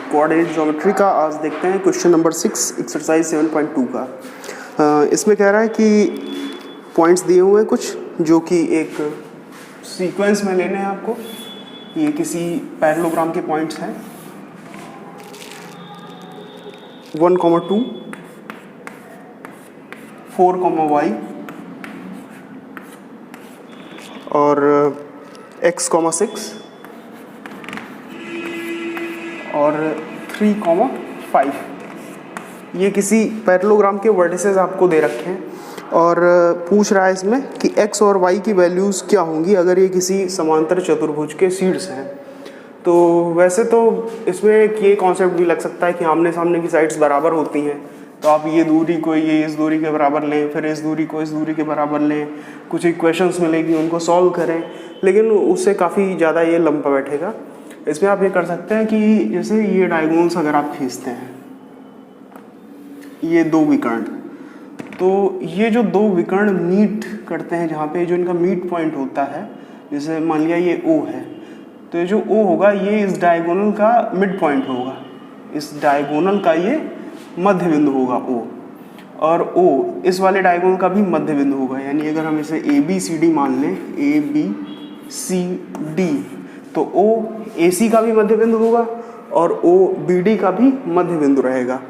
Coordinate geometry का आज देखते हैं क्वेश्चन नंबर 6 एक्सरसाइज 7.2 का। इसमें कह रहा है कि पॉइंट्स दिए हुए हैं कुछ जो कि एक सीक्वेंस में लेने हैं आपको। ये किसी पैरेललोग्राम के पॉइंट्स हैं 1,2 4,y और x,6 और 3,5। ये किसी पैरेललोग्राम के वर्टिसेस आपको दे रखे हैं और पूछ रहा है इसमें कि x और y की वैल्यूज़ क्या होंगी अगर ये किसी समांतर चतुर्भुज के शीर्ष हैं। तो वैसे तो इसमें एक ये कॉन्सेप्ट भी लग सकता है कि आमने सामने की साइड्स बराबर होती हैं, तो आप ये दूरी को ये इस दूरी के बराबर लें, फिर इस दूरी को इस दूरी के बराबर लें, कुछ इक्वेशंस मिलेगी उनको सॉल्व करें, लेकिन उससे काफ़ी ज़्यादा ये लंबा बैठेगा। इसमें आप ये कर सकते हैं कि जैसे ये डायगोनल्स अगर आप खींचते हैं, ये दो विकर्ण, तो ये जो दो विकर्ण मीट करते हैं जहाँ पे जो इनका मीट पॉइंट होता है, जैसे मान लिया ये O है, तो ये जो O होगा ये इस डायगोनल का मिड पॉइंट होगा, इस डायगोनल का ये मध्य बिंदु होगा O, और O इस वाले डायगोनल का भी मध्य बिंदु होगा। यानी अगर हम इसे ABCD मान लें, ABCD, तो O AC का भी मध्य बिंदु होगा और OBD का भी मध्य बिंदु रहेगा।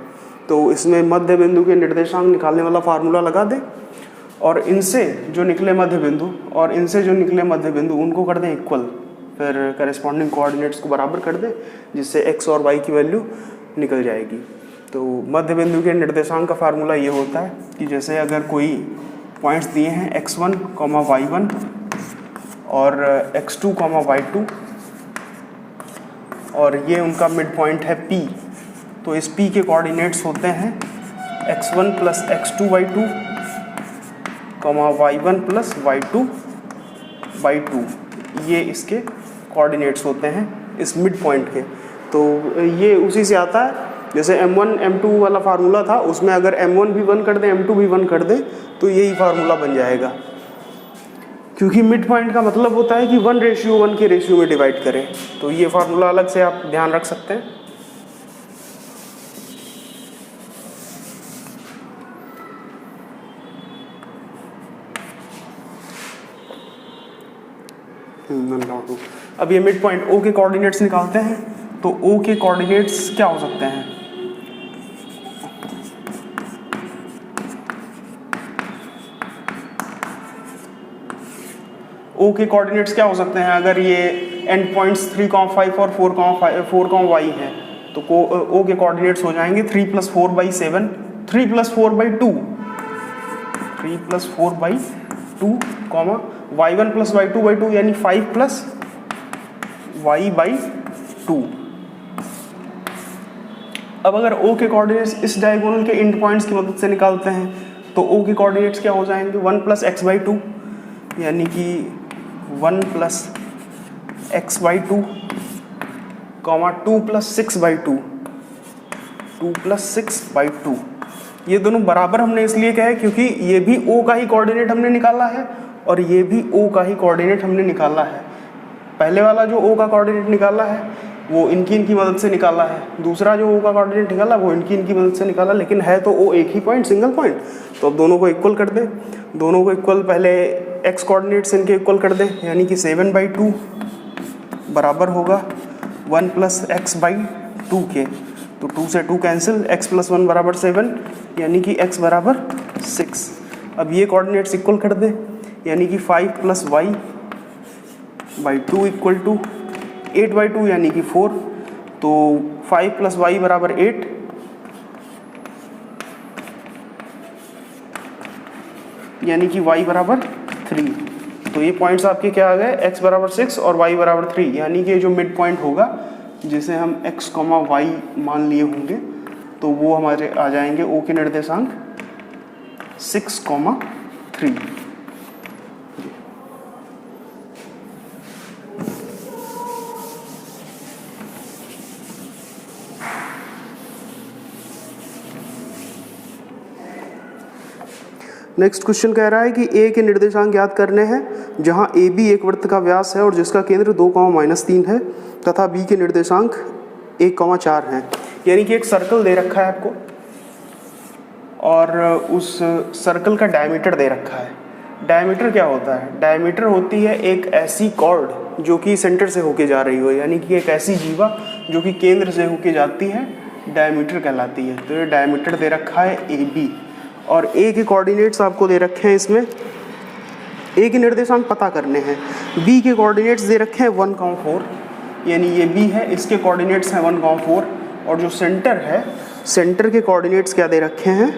तो इसमें मध्य बिंदु के निर्देशांक निकालने वाला फार्मूला लगा दें और इनसे जो निकले मध्य बिंदु और इनसे जो निकले मध्य बिंदु उनको कर दें इक्वल, फिर करेस्पॉन्डिंग कोऑर्डिनेट्स को बराबर कर दें, जिससे x और y की वैल्यू निकल जाएगी। तो मध्य बिंदु के निर्देशांक का फार्मूला ये होता है कि जैसे अगर कोई पॉइंट्स दिए हैं x1, y1 और x2, y2 और ये उनका मिड पॉइंट है P, तो इस P के कोऑर्डिनेट्स होते हैं x1 plus x2 y2, y1 plus y2 y2। ये इसके कोऑर्डिनेट्स होते हैं इस मिड पॉइंट के। तो ये उसी से आता है, जैसे m1 m2 वाला फार्मूला था, उसमें अगर m1 भी 1 कर दें m2 भी 1 कर दें तो यही फार्मूला बन जाएगा, क्योंकि मिड पॉइंट का मतलब होता है कि 1:1 के रेशियो में डिवाइड करें। तो ये फार्मूला अलग से आप ध्यान रख सकते हैं। अब ये मिड पॉइंट O के कोऑर्डिनेट्स निकालते हैं, तो O के कोऑर्डिनेट्स क्या हो सकते हैं? O के कोऑर्डिनेट्स क्या हो सकते हैं अगर ये एंड पॉइंट्स 3,5 और 4,y है, तो O के कोऑर्डिनेट्स हो जाएंगे 3 + 4/7, 3 + 4/2, 3 + 4/2, y1 + y2/2 यानी 5 + y/2। अब अगर O के कोऑर्डिनेट्स इस डायगोनल के एंड पॉइंट्स की मदद से निकालते हैं, तो O के कोऑर्डिनेट्स क्या हो जाएंगे? 1 + x/2 यानी कि 1 + x/2, 2 + 6/2, 2 + 6/2। ये दोनों बराबर हमने इसलिए कहा है क्योंकि ये भी O का ही कोऑर्डिनेट हमने निकाला है और ये भी O का ही कोऑर्डिनेट हमने निकाला है। पहले वाला जो O का कोऑर्डिनेट निकाला है वो इनकी मदद से निकाला है, दूसरा जो O का कोऑर्डिनेट निकाला वो इनकी मदद से निकाला, लेकिन है तो O एक ही पॉइंट, सिंगल पॉइंट। तो अब दोनों को इक्वल कर दें, दोनों को इक्वल, पहले x कोऑर्डिनेट्स इनके इक्वल कर दें, यानी कि 7/2 बराबर होगा 1 + x/2 के। तो 2 से 2 कैंसिल, x + 1 बराबर 7, यानी कि x बराबर 6। अब ये कोऑर्डिनेट्स इक्वल कर दें, यानी कि 5 + y/2 = 8/2 यानी कि 4। तो 5 + y बराबर 8, यानी कि y बराबर 3। तो ये पॉइंट्स आपके क्या आ गए? x बराबर 6 और y बराबर 3, यानी कि जो मिड पॉइंट होगा जिसे हम x, y मान लिए होंगे, तो वो हमारे आ जाएंगे O के निर्देशांक 6,3। नेक्स्ट क्वेश्चन कह रहा है कि A के निर्देशांक ज्ञात करने हैं जहां AB एक वृत्त का व्यास है और जिसका केंद्र 2, -3 है, तथा B के निर्देशांक 1,4 हैं, यानी कि एक सर्कल दे रखा है आपको और उस सर्कल का डायमीटर दे रखा है। डायमीटर क्या होता है? डायमीटर होती है एक ऐसी कॉर्ड जो कि सेंटर से होके जा रही हो, यानी कि एक ऐसी जीवा जो कि केंद्र से होके जाती है, डायमीटर कहलाती है। तो ये डायमीटर दे रखा है AB और A के कोऑर्डिनेट्स आपको दे रखे हैं। इसमें A के निर्देशांक पता करने हैं। B के कोऑर्डिनेट्स दे रखे हैं 1,4, यानी ये B है, इसके कोऑर्डिनेट्स हैं 1,4 और जो सेंटर है, सेंटर के कोऑर्डिनेट्स क्या दे रखे हैं?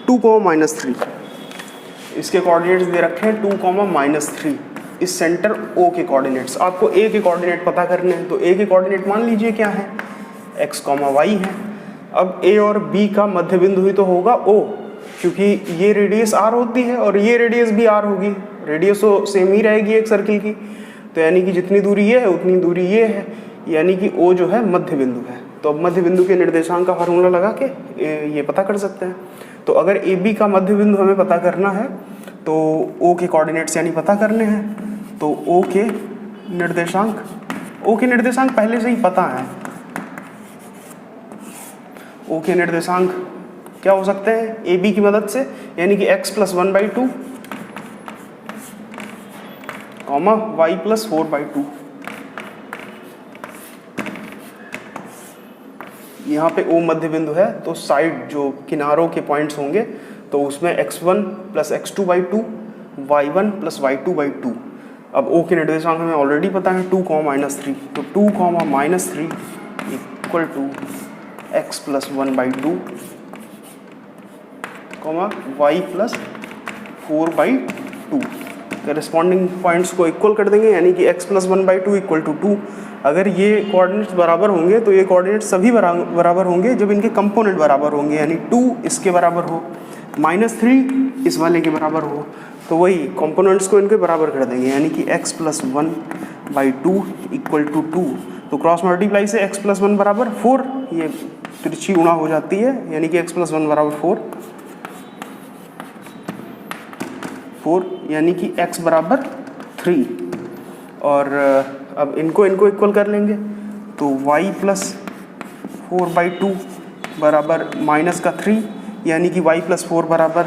2,-3। इसके कोऑर्डिनेट्स दे रखे हैं 2,-3। इस सेंटर O के कोऑर्डिनेट्स, आपको A के कोऑर्डिनेट पता करने हैं। तो A के कोऑर्डिनेट मान लीजिए क्या है? x, y है। अब A और B का मध्य बिंदु ही तो होगा O, क्योंकि ये रेडियस r होती है और ये रेडियस भी r होगी। रेडियस तो सेम ही रहेगी एक सर्किल की, तो यानी कि जितनी दूरी ये है उतनी दूरी ये है, यानी कि O जो है मध्य बिंदु है। तो अब मध्य बिंदु के निर्देशांक का फार्मूला लगा के ये पता कर सकते हैं। तो अगर AB का मध्य बिंदु हमें पता करना है तो O के कोऑर्डिनेट्स यानी पता करने हैं। तो O के निर्देशांक पहले से ही पता है। O के निर्देशांक क्या हो सकते हैं? AB की मदद से, यानी कि x + 1/2, y + 4/2। यहाँ पे O मध्य बिंदु है, तो साइड जो किनारों के पॉइंट्स होंगे तो उसमें x1 + x2/2, y1 + y2/2। अब O के निर्देशांक हमें ऑलरेडी पता है 2,-3, तो 2,-3 = x + 1/2, y + 4/2। करस्पॉन्डिंग पॉइंट्स को इक्वल कर देंगे, यानी कि x + 1/2 = 2। अगर ये कोऑर्डिनेट्स बराबर होंगे तो ये कोऑर्डिनेट्स सभी बराबर होंगे जब इनके कंपोनेंट बराबर होंगे, यानी 2 इसके बराबर हो, -3 इस वाले के बराबर हो, तो वही कंपोनेंट्स को इनके बराबर कर देंगे, यानी कि x + 1/2 = 2। तो क्रॉस मल्टीप्लाई से x + 1 = 4, ये तिरछी गुणा हो जाती है, यानी कि x + 1 = 4, यानी कि x = 3। और अब इनको इक्वल कर लेंगे, तो y + 4/2 बराबर -3, यानी कि y + 4 बराबर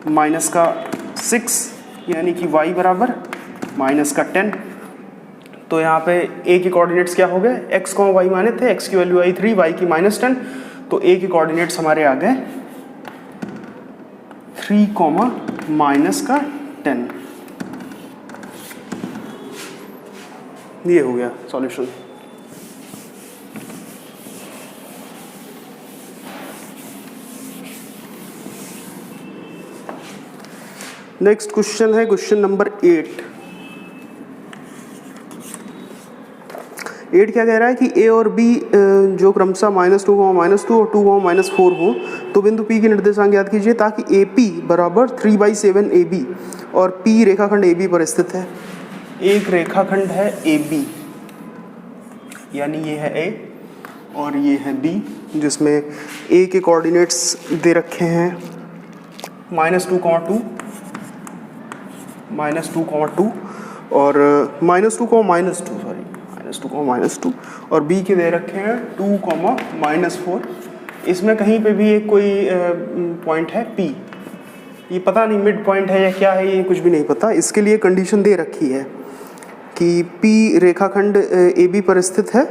-6, यानी कि y बराबर -10। तो यहाँ पे A के कोऑर्डिनेट्स क्या हो गए? x, y माने थे, x की वैल्यू आई 3, y की -10, तो A के कोऑर्डिनेट्स हमारे आ गए 3, -10। ये हो गया सॉल्यूशन। नेक्स्ट क्वेश्चन है क्वेश्चन नंबर 8। 8 क्या कह रहा है कि A और B जो क्रमशः -2, -2 और 2, -4 हो तो बिंदु P के निर्देशांक ज्ञात कीजिए ताकि AP बराबर 3/7 AB और P रेखाखंड AB पर स्थित है। एक रेखाखंड है AB, यानी ये है A और ये है B, जिसमें A के कोऑर्डिनेट्स दे रखे हैं -2, और -2, और B के दे रखे हैं 2, -4। इसमें कहीं पे भी एक कोई पॉइंट है P, ये पता नहीं मिड पॉइंट है या क्या है, ये कुछ भी नहीं पता। इसके लिए कंडीशन दे रखी है कि P रेखाखंड AB पर स्थित है।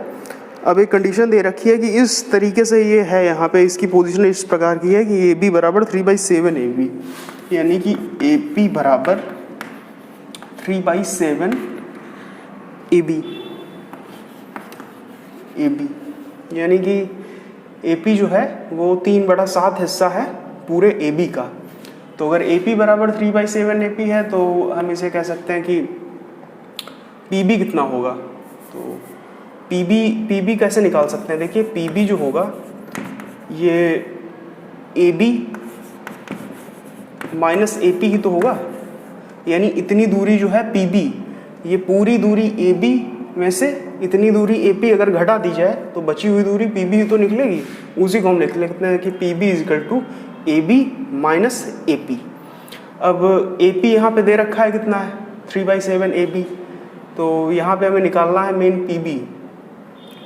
अब एक कंडीशन दे रखी है कि इस तरीके से ये है, यहाँ पे इसकी पोजीशन इस प्रकार की है कि AB बराबर 3/7 AB, यानी कि AP बराबर 3/7 AB, यानी कि AP जो है वो 3/7 हिस्सा है पूरे AB का। तो अगर AP बराबर 3/7 AP है तो हम इसे कह सकते हैं कि PB कितना होगा। तो PB कैसे निकाल सकते हैं? देखिए PB जो होगा ये AB माइनस AP ही तो होगा, यानी इतनी दूरी जो है PB, ये पूरी दूरी AB में से इतनी दूरी AP अगर घटा दी जाए तो बची हुई दूरी PB ही तो निकलेगी। उसी को हम लिख लेते हैं कि PB = AB माइनस AP। अब AP यहाँ पे दे रखा है कितना है? 3/7 AB। तो यहाँ पे हमें निकालना है मेन PB।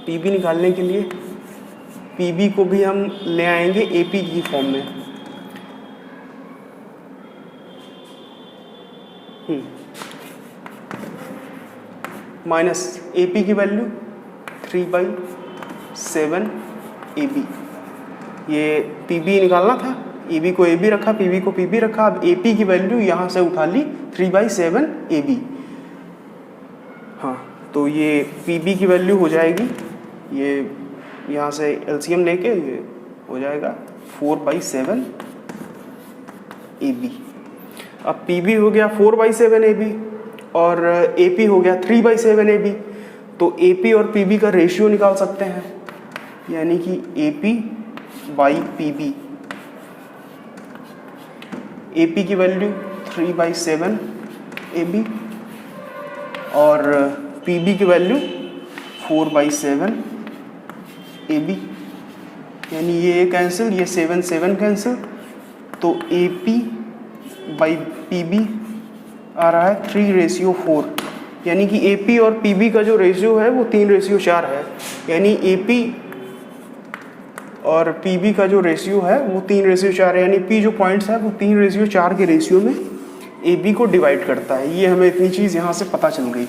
पी बी निकालने के लिए पी बी को भी हम ले आएंगे ए पी की फॉर्म में। माइनस ए पी की वैल्यू 3/7 ए बी, ये पी बी निकालना था, ए बी को ए बी रखा, पी बी को पी बी रखा, अब ए पी की वैल्यू यहाँ से उठा ली 3/7 ए बी। हाँ, तो ये पी बी की वैल्यू हो जाएगी, ये यहाँ से एलसीएम लेके ये हो जाएगा 4/7 ए बी। अब पी बी हो गया 4/7 ए बी और ए पी हो गया 3/7 ए बी, तो ए पी और पी बी का रेशियो निकाल सकते हैं, यानी कि A P by P B. A P की वैल्यू 3/7 ए बी और पी बी की वैल्यू 4/7 ए बी, यानी ये कैंसिल, ये 7 कैंसिल, तो A P by P B आ रहा है 3/4, यानी कि ए पी और पी बी का जो रेशियो है वो 3/4 है, यानी ए पी और पी बी का जो रेशियो है वो 3/4 है, यानी पी जो पॉइंट्स है वो 3/4 के रेशियो में ए बी को डिवाइड करता है। ये हमें इतनी चीज़ यहाँ से पता चल गई।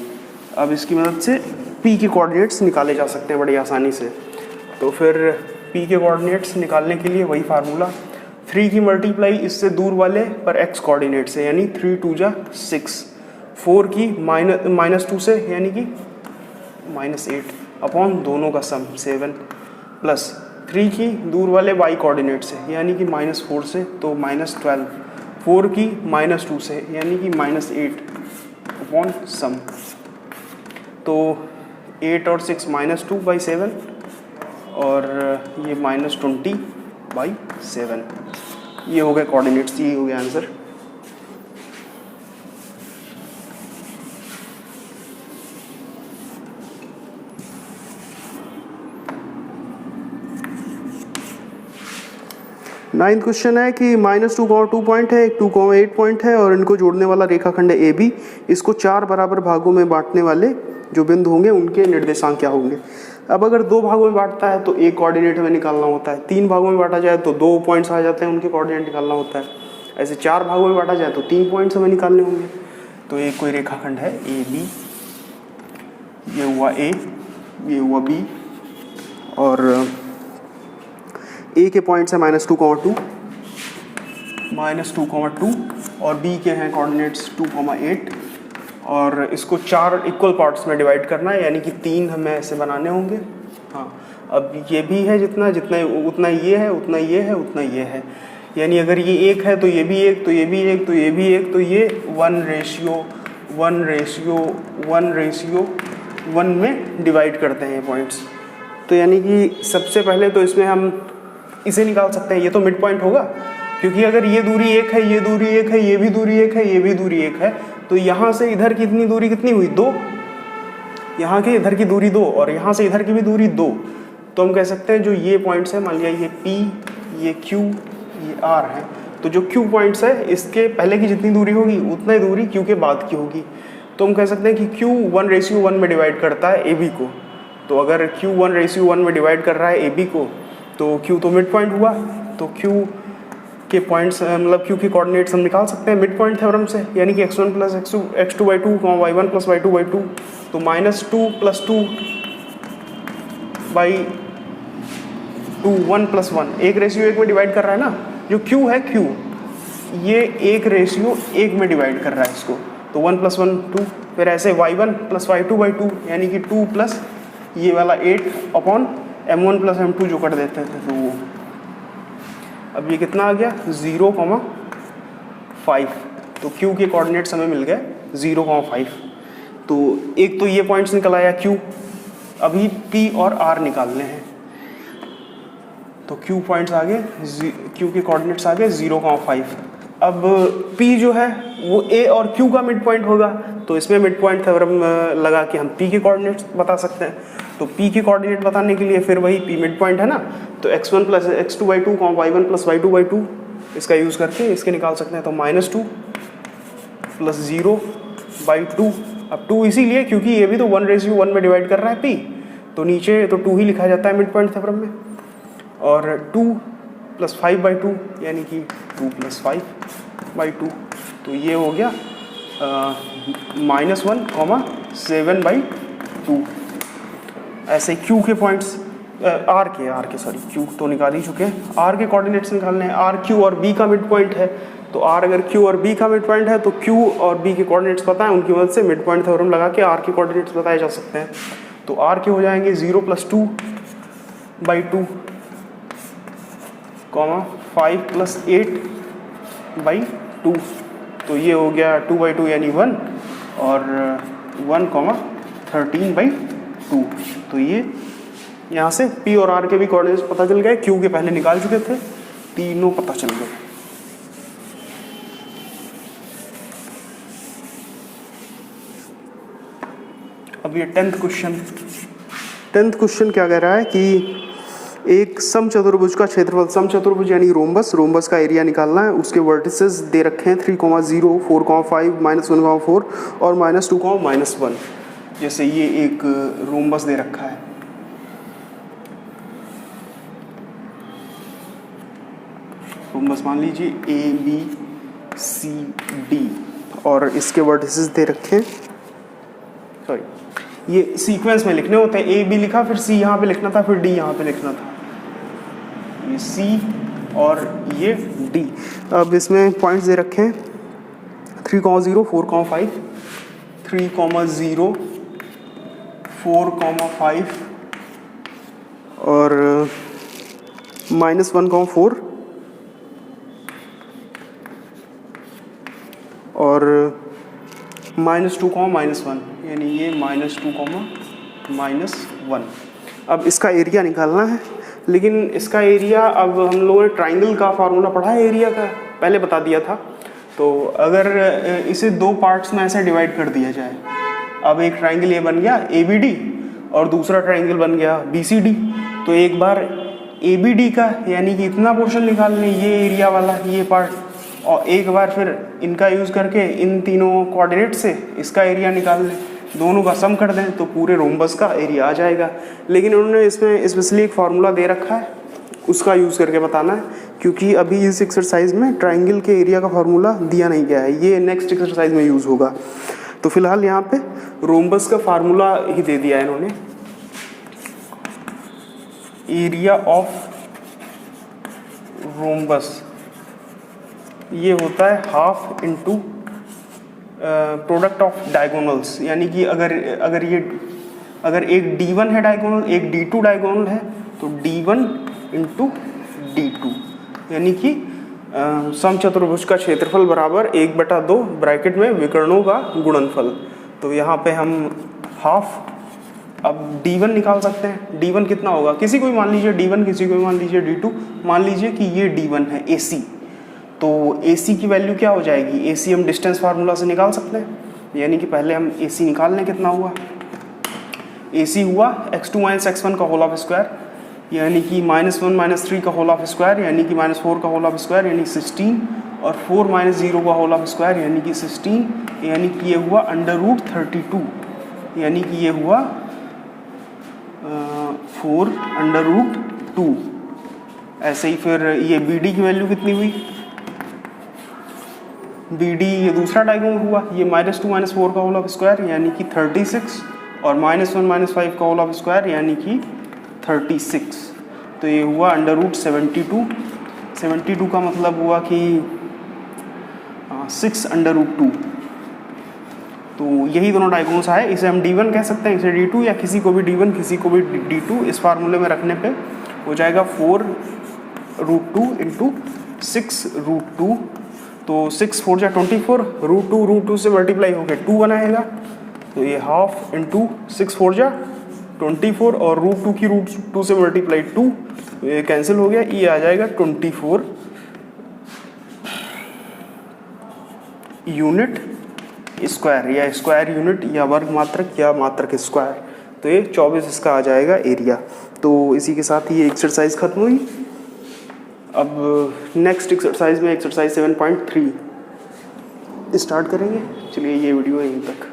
अब इसकी मदद से पी के कोऑर्डिनेट्स निकाले जा सकते हैं बड़ी आसानी से। तो फिर पी के कोऑर्डिनेट्स निकालने के लिए वही फार्मूला, 3 की मल्टीप्लाई इससे दूर वाले पर एक्स कोऑर्डिनेट से, यानी 3 2 जा 6, 4 की -2 से यानी कि -8 अपॉन दोनों का सम 7, प्लस 3 की दूर वाले वाई कोऑर्डिनेट से यानी कि -4 से तो -12, 4 की -2 से यानी कि -8 अपॉन सम, तो 8 और 6 -2/7 और ये -20/7। ये हो गए कोऑर्डिनेट्स, ये हो गया आंसर। नाइन्थ क्वेश्चन है कि -2,2 पॉइंट है, एक 2,8 पॉइंट है और इनको जोड़ने वाला रेखाखंड है ए बी। इसको 4 बराबर भागों में बांटने वाले जो बिंदु होंगे उनके निर्देशांक क्या होंगे। अब अगर 2 भागों में बांटता है तो एक कोऑर्डिनेट हमें निकालना होता है, 3 भागों में बांटा जाए तो 2 पॉइंट्स आ जाते हैं, उनके कोऑर्डिनेट निकालना होता है, ऐसे 4 भागों में बांटा जाए तो 3 पॉइंट्स हमें निकालने होंगे। तो एक कोई रेखाखंड है ए बी, ये हुआ ए, ये हुआ बी, और ए के पॉइंट्स है -2,2 और बी के हैं कोऑर्डिनेट्स 2,8 और इसको 4 इक्वल पार्ट्स में डिवाइड करना है, यानी कि 3 हमें ऐसे बनाने होंगे। हाँ, अब ये भी है जितना उतना ये है, उतना ये है, उतना ये है, यानी अगर ये 1 है तो ये भी 1, तो ये भी 1, तो ये भी 1, तो ये 1:1:1:1 में डिवाइड करते हैं ये पॉइंट्स। तो यानी कि सबसे पहले तो इसमें हम इसे निकाल सकते हैं, ये तो मिड पॉइंट होगा, क्योंकि अगर ये दूरी 1 है, ये दूरी 1 है, ये भी दूरी 1 है, ये भी दूरी 1 है, तो यहाँ से इधर की इतनी दूरी कितनी हुई 2, यहाँ के इधर की दूरी 2 और यहाँ से इधर की भी दूरी 2। तो हम कह सकते हैं जो ये पॉइंट्स है, मान लिया ये P, ये Q, ये R है, तो जो Q पॉइंट्स है इसके पहले की जितनी दूरी होगी उतना ही दूरी Q के बाद की होगी। तो हम कह सकते हैं कि Q 1:1 में डिवाइड करता है AB को। तो अगर Q 1:1 में डिवाइड कर रहा है AB को तो Q तो मिड पॉइंट हुआ, तो Q के पॉइंट्स मतलब Q के कोऑर्डिनेट्स हम निकाल सकते हैं मिड पॉइंट थ्योरम से, यानी कि x1 + x2/2, y1 + y2/2, तो -2 + 2/2, 1 + 1, 1:1 में डिवाइड कर रहा है ना, जो Q है Q ये 1:1 में डिवाइड कर रहा है इसको, तो 1 + 1 2, फिर ऐसे y1 + y2/2 यानी कि 2 प्लस ये वाला 8 अपॉन m1 + m2 जो कर देते थे तो वो, अब ये कितना आ गया 0,5, तो Q के कोऑर्डिनेट्स हमें मिल गए 0,5। तो एक तो ये पॉइंट्स निकल आया Q, अभी P और R निकालने हैं, तो Q पॉइंट्स आ गए, Q के कोऑर्डिनेट्स आ गए 0,5। अब P जो है वो A और Q का मिड पॉइंट होगा, तो इसमें मिड पॉइंट थ्योरम लगा के हम P के कोऑर्डिनेट्स बता सकते हैं। तो P के कोऑर्डिनेट बताने के लिए फिर वही P मिड पॉइंट है ना, तो x1 + x2/2, y1 + y2/2 इसका यूज़ करके इसके निकाल सकते हैं। तो -2 + 0/2, अब 2 इसीलिए क्योंकि ये भी तो 1:1 में डिवाइड कर रहा है P, तो नीचे तो 2 ही लिखा जाता है मिड पॉइंट थ्योरम में, और 2 + 5/2 यानी कि 2 + 5/2, तो ये हो गया -1, 7/2। ऐसे क्यू के पॉइंट्स आर के सॉरी क्यू तो निकाल ही चुके हैं, आर के कोऑर्डिनेट्स निकालने हैं। आर क्यू और बी का मिड पॉइंट है, तो आर अगर क्यू और बी का मिड पॉइंट है तो क्यू और बी के कोऑर्डिनेट्स पता है, उनकी मदद से मिड पॉइंट थ्योरम लगा के आर के कोऑर्डिनेट्स बताए जा सकते हैं। तो आर के हो जाएंगे 0 + 2/2, 5 + 8/2, तो ये हो गया 2/2 यानी 1, और 1, 13/2। तो ये यहाँ से P और R के भी कोऑर्डिनेट्स पता चल गए, Q के पहले निकाल चुके थे, तीनों पता चल गए। अब ये 10th क्वेश्चन क्या कह रहा है कि एक समचतुर्भुज का क्षेत्रफल, समचतुर्भुज यानी रोम्बस का एरिया निकालना है। उसके वर्टिसेस दे रखे हैं 3, 0, 4, 5, -1, 4 और -2, -1। जैसे ये एक रोम्बस दे रखा है, रोम्बस मान लीजिए ABCD, और इसके वर्टिसेस दे रखे हैं, सॉरी ये सीक्वेंस में लिखने होते हैं, AB लिखा, फिर C यहाँ पे लिखना था, फिर D यहाँ पे लिखना था, ये C और ये D। अब इसमें पॉइंट्स दे रखे हैं 3, 0, 4, 5, 3, 0, 4, 5 और -1, 4 और -2, -1 यानी ये -2, -1। अब इसका एरिया निकालना है, लेकिन इसका एरिया अब हम लोगों ने ट्राइंगल का फार्मूला पढ़ा है एरिया का, पहले बता दिया था। तो अगर इसे 2 पार्ट्स में ऐसे डिवाइड कर दिया जाए, अब एक ट्राइंगल ये बन गया ABD और दूसरा ट्राइंगल बन गया BCD, तो एक बार ABD का यानी कि इतना पोर्शन निकाल लें, ये एरिया वाला ये पार्ट, और एक बार फिर इनका यूज़ करके इन तीनों कोऑर्डिनेट से इसका एरिया निकाल लें, दोनों का सम कर दें तो पूरे रोम्बस का एरिया आ जाएगा। लेकिन उन्होंने इसमें स्पेशली एक फार्मूला दे रखा है, उसका यूज़ करके बताना है, क्योंकि अभी इस एक्सरसाइज में ट्राइंगल के एरिया का फार्मूला दिया नहीं गया है, ये नेक्स्ट एक्सरसाइज में यूज़ होगा। तो फिलहाल यहाँ पे रोम्बस का फार्मूला ही दे दिया है इन्होंने, एरिया ऑफ रोम्बस ये होता है ½ इंटू प्रोडक्ट ऑफ डायगोनल्स, यानी कि अगर एक D1 है डायगोनल, एक D2 डायगोनल है, तो D1 इंटू D2 यानी कि समचतुर्भुज का क्षेत्रफल बराबर 1/2 ब्रैकेट में विकर्णों का गुणनफल। तो यहाँ पे हम ½ अब D1 निकाल सकते हैं। D1 कितना होगा, किसी को भी मान लीजिए D1, किसी को भी मान लीजिए D2, मान लीजिए कि ये D1 है AC, तो AC की वैल्यू क्या हो जाएगी, AC हम डिस्टेंस फार्मूला से निकाल सकते हैं, यानी कि पहले हम AC निकाल लें, कितना हुआ, AC हुआ x2 - x1 का होल ऑफ स्क्वायर, यानी कि -1 - 3 का होल ऑफ स्क्वायर, यानी कि -4 का होल ऑफ स्क्वायर यानी 16, और 4 - 0 का होल ऑफ स्क्वायर यानी कि 16, यानी कि ये हुआ √32, यानी कि ये हुआ 4√2। ऐसे ही फिर ये BD की वैल्यू कितनी हुई, BD ये दूसरा डायगोनल हुआ, ये -2 - 4 का होल ऑफ स्क्वायर यानी कि 36, और -1 - 5 का होल ऑफ स्क्वायर यानी कि 36, तो ये हुआ √72। 72 का मतलब हुआ कि 6√2। तो यही दोनों डायगोनल्स आए, इसे हम D1 कह सकते हैं, इसे D2, या किसी को भी D1 किसी को भी D2 इस फार्मूले में रखने पे हो जाएगा 4√2 इंटू 6√2, तो 6 4 जा 24, √2 से मल्टीप्लाई होकर 2 बनाएगा, तो ये ½ इंटू 6 4 जा 24, और √2 की √2 से मल्टीप्लाई 2, तो ये कैंसिल हो गया, ये आ जाएगा 24 यूनिट स्क्वायर, या स्क्वायर यूनिट, या वर्ग मात्रक, या मात्रक स्क्वायर, तो ये 24 इसका आ जाएगा एरिया। तो इसी के साथ ये एक्सरसाइज खत्म हुई। अब नेक्स्ट एक्सरसाइज में एक्सरसाइज 7.3 स्टार्ट करेंगे। चलिए ये वीडियो यहीं तक।